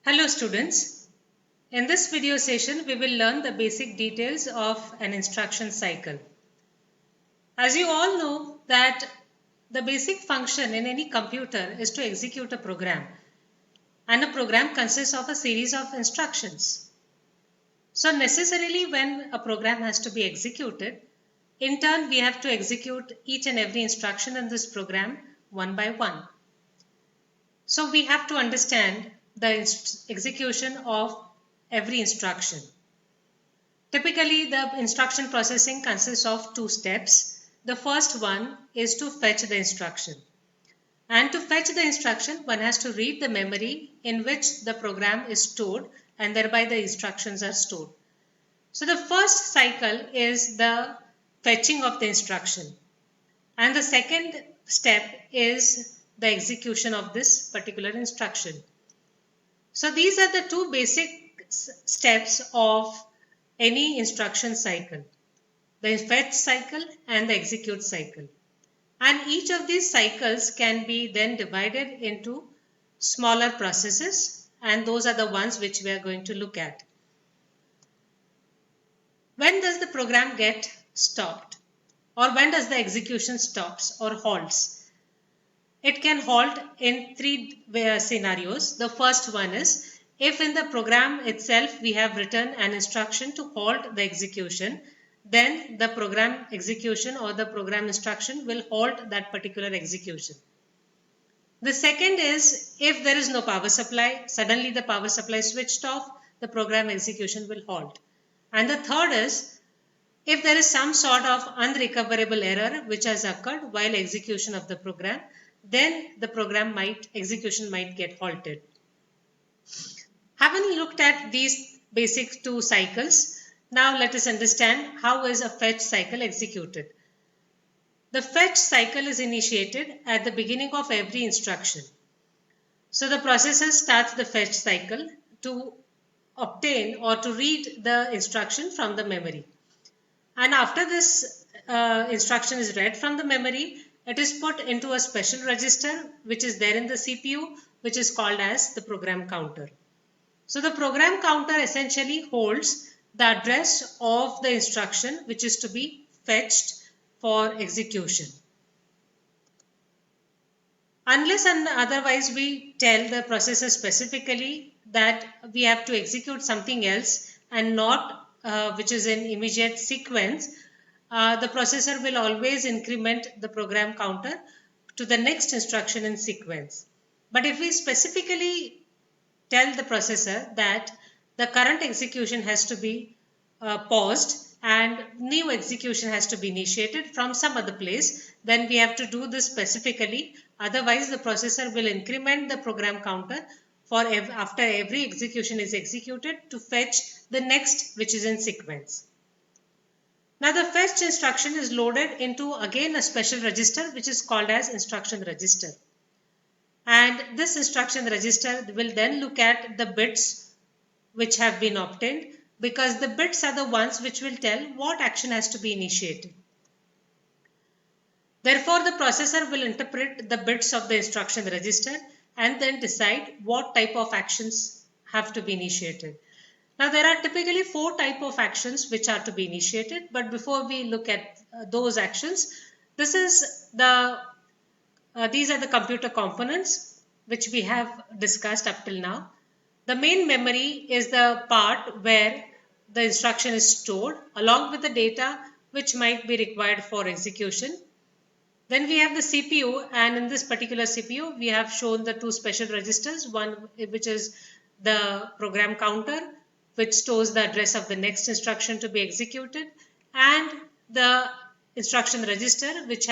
Hello students. In this video session, we will learn the basic details of an instruction cycle. As you all know that the basic function in any computer is to execute a program, and a program consists of a series of instructions. So necessarily when a program has to be executed, in turn we have to execute each and every instruction in this program one by one. So we have to understand the execution of every instruction. Typically, the instruction processing consists of two steps. The first one is to fetch the instruction. And to fetch the instruction, one has to read the memory in which the program is stored, and thereby the instructions are stored. So the first cycle is the fetching of the instruction. And the second step is the execution of this particular instruction. So these are the two basic steps of any instruction cycle, the fetch cycle and the execute cycle. And each of these cycles can be then divided into smaller processes, and those are the ones which we are going to look at. When does the program get stopped? Or when does the execution stops or halts? It can halt in three scenarios. The first one is if in the program itself we have written an instruction to halt the execution, then the program execution or the program instruction will halt that particular execution. The second is if there is no power supply, suddenly the power supply switched off, the program execution will halt. And the third is if there is some sort of unrecoverable error which has occurred while execution of the program, then the program execution might get halted. Having looked at these basic two cycles, now let us understand how is a fetch cycle executed. The fetch cycle is initiated at the beginning of every instruction. So the processor starts the fetch cycle to obtain or to read the instruction from the memory. And after this instruction is read from the memory, it is put into a special register which is there in the CPU, which is called as the program counter. So the program counter essentially holds the address of the instruction which is to be fetched for execution. Unless and otherwise we tell the processor specifically that we have to execute something else and not which is in immediate sequence, the processor will always increment the program counter to the next instruction in sequence. But if we specifically tell the processor that the current execution has to be paused and new execution has to be initiated from some other place, then we have to do this specifically. Otherwise, the processor will increment the program counter for after every execution is executed to fetch the next which is in sequence. Now the fetch instruction is loaded into again a special register which is called as instruction register. And this instruction register will then look at the bits which have been obtained, because the bits are the ones which will tell what action has to be initiated. Therefore, the processor will interpret the bits of the instruction register and then decide what type of actions have to be initiated. Now there are typically four types of actions which are to be initiated, but before we look at those actions, these are the computer components which we have discussed up till now. The main memory is the part where the instruction is stored along with the data which might be required for execution. Then we have the CPU, and in this particular CPU we have shown the two special registers, one which is the program counter which stores the address of the next instruction to be executed, and the instruction register which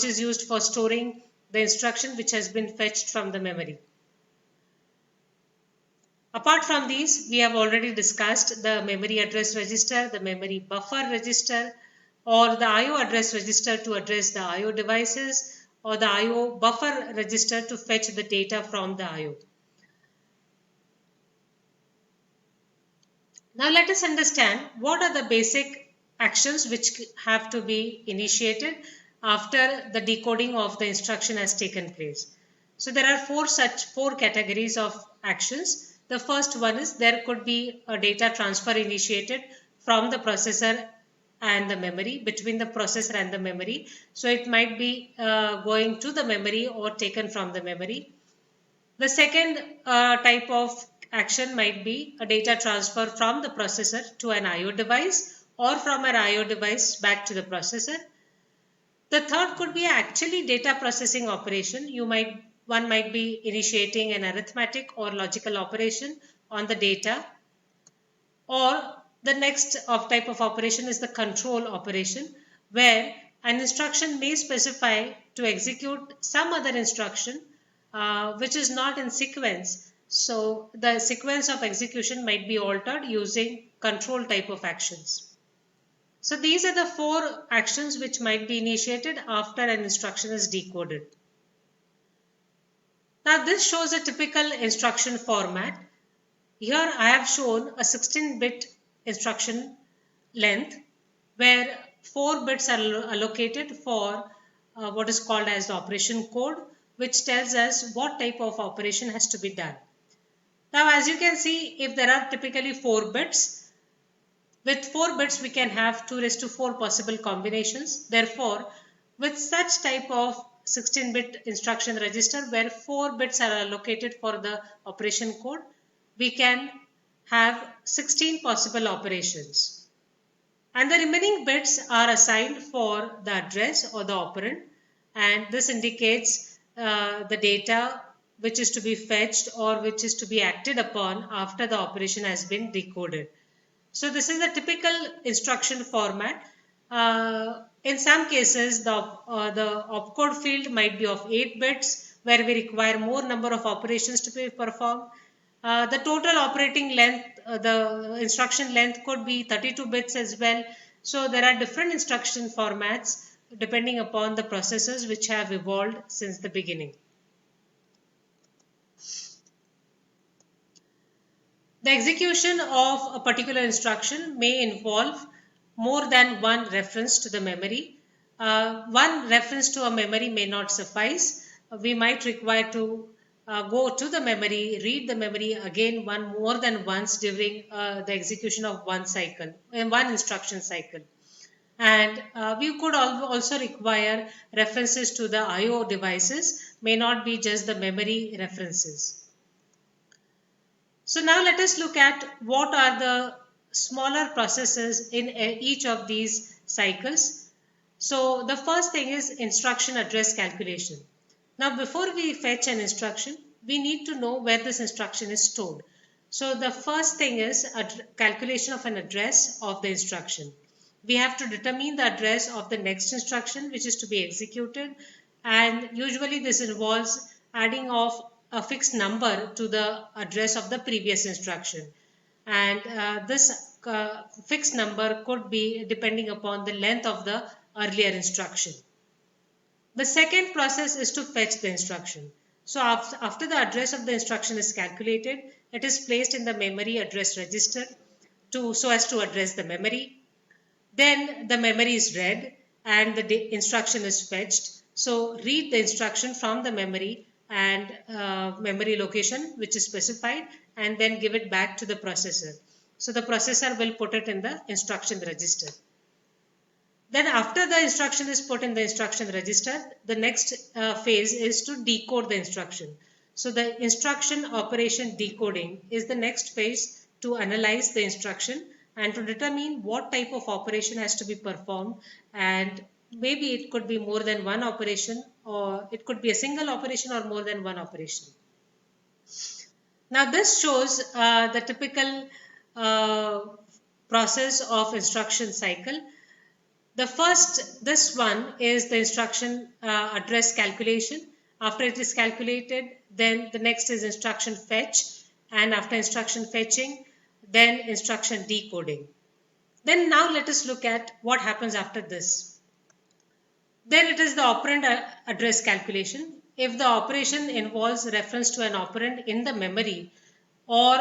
is used for storing the instruction which has been fetched from the memory. Apart from these, we have already discussed the memory address register, the memory buffer register, or the IO address register to address the IO devices, or the IO buffer register to fetch the data from the IO. Now let us understand what are the basic actions which have to be initiated after the decoding of the instruction has taken place. So there are four categories of actions. The first one is there could be a data transfer initiated from the processor and the memory, between the processor and the memory. So it might be going to the memory or taken from the memory. The second type of action might be a data transfer from the processor to an IO device or from an IO device back to the processor. The third could be actually data processing operation. One might be initiating an arithmetic or logical operation on the data, or the next of type of operation is the control operation, where an instruction may specify to execute some other instruction which is not in sequence. So the sequence of execution might be altered using control type of actions. So these are the four actions which might be initiated after an instruction is decoded. Now this shows a typical instruction format. Here I have shown a 16-bit instruction length where 4 bits are allocated for what is called as the operation code, which tells us what type of operation has to be done. Now as you can see, if there are typically 4 bits, with 4 bits we can have 2⁴ possible combinations. Therefore, with such type of 16-bit instruction register where 4 bits are allocated for the operation code, we can have 16 possible operations. And the remaining bits are assigned for the address or the operand, and this indicates the data which is to be fetched or which is to be acted upon after the operation has been decoded. So this is a typical instruction format. In some cases, the opcode field might be of 8 bits, where we require more number of operations to be performed. The total operating length, the instruction length could be 32 bits as well. So there are different instruction formats depending upon the processors which have evolved since the beginning. The execution of a particular instruction may involve more than one reference to the memory. One reference to a memory may not suffice. We might require to go to the memory, read the memory again more than once during the execution of one cycle, in one instruction cycle. And we could also require references to the IO devices, may not be just the memory references. So now let us look at what are the smaller processes in each of these cycles. So the first thing is instruction address calculation. Now before we fetch an instruction, we need to know where this instruction is stored. So the first thing is a calculation of an address of the instruction. We have to determine the address of the next instruction which is to be executed, and usually this involves adding of a fixed number to the address of the previous instruction, and this fixed number could be depending upon the length of the earlier instruction. The second process is to fetch the instruction. So after the address of the instruction is calculated, it is placed in the memory address register so as to address the memory. Then the memory is read and the instruction is fetched. So read the instruction from the memory and memory location which is specified, and then give it back to the processor. So the processor will put it in the instruction register. Then after the instruction is put in the instruction register, the next phase is to decode the instruction. So the instruction operation decoding is the next phase to analyze the instruction and to determine what type of operation has to be performed, and maybe it could be more than one operation, or it could be a single operation or more than one operation. Now this shows the typical process of instruction cycle. This one is the instruction address calculation. After it is calculated, then the next is instruction fetch, and after instruction fetching, then instruction decoding. Then now let us look at what happens after this. Then it is the operand address calculation. If the operation involves reference to an operand in the memory or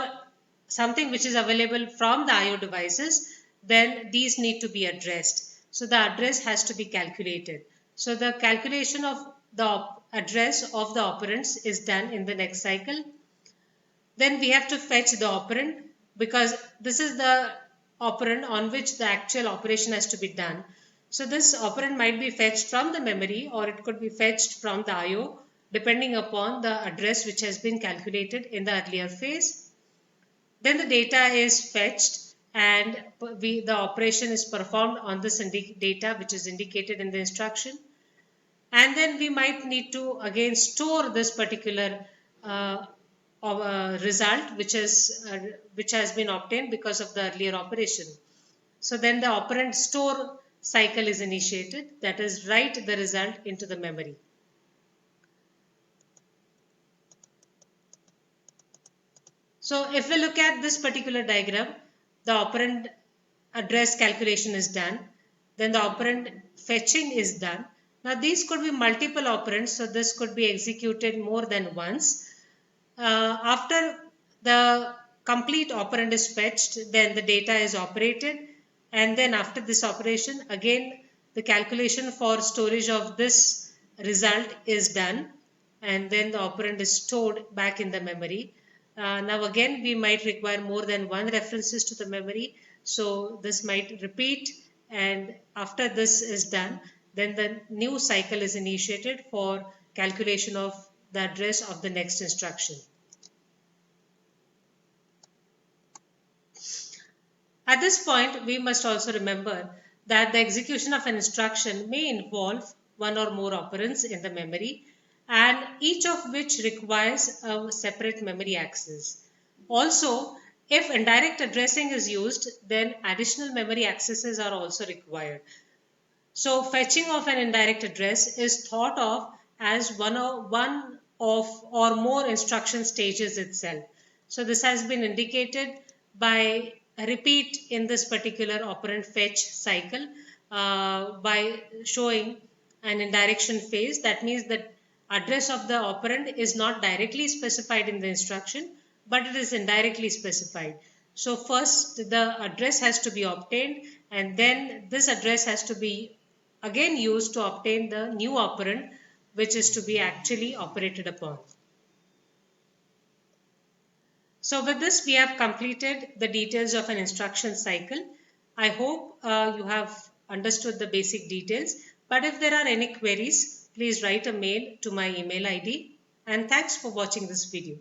something which is available from the IO devices, then these need to be addressed. So the address has to be calculated. So the calculation of the address of the operands is done in the next cycle. Then we have to fetch the operand because this is the operand on which the actual operation has to be done. So this operand might be fetched from the memory or it could be fetched from the IO depending upon the address which has been calculated in the earlier phase. Then the data is fetched and the operation is performed on this data which is indicated in the instruction. And then we might need to again store this particular result which has been obtained because of the earlier operation. So then the operand store cycle is initiated, that is, write the result into the memory. So if we look at this particular diagram, the operand address calculation is done, then the operand fetching is done. Now these could be multiple operands, so this could be executed more than once. After the complete operand is fetched, then the data is operated, and then after this operation, again the calculation for storage of this result is done, and then the operand is stored back in the memory. Now again we might require more than one references to the memory, so this might repeat, and after this is done, then the new cycle is initiated for calculation of the address of the next instruction. At this point, we must also remember that the execution of an instruction may involve one or more operands in the memory, and each of which requires a separate memory access. Also, if indirect addressing is used, then additional memory accesses are also required. So fetching of an indirect address is thought of as one of or more instruction stages itself. So this has been indicated by a repeat in this particular operand fetch cycle by showing an indirection phase. That means that address of the operand is not directly specified in the instruction, but it is indirectly specified. So first the address has to be obtained, and then this address has to be again used to obtain the new operand which is to be actually operated upon. So with this we have completed the details of an instruction cycle. I hope you have understood the basic details, but if there are any queries, please write a mail to my email ID, and thanks for watching this video.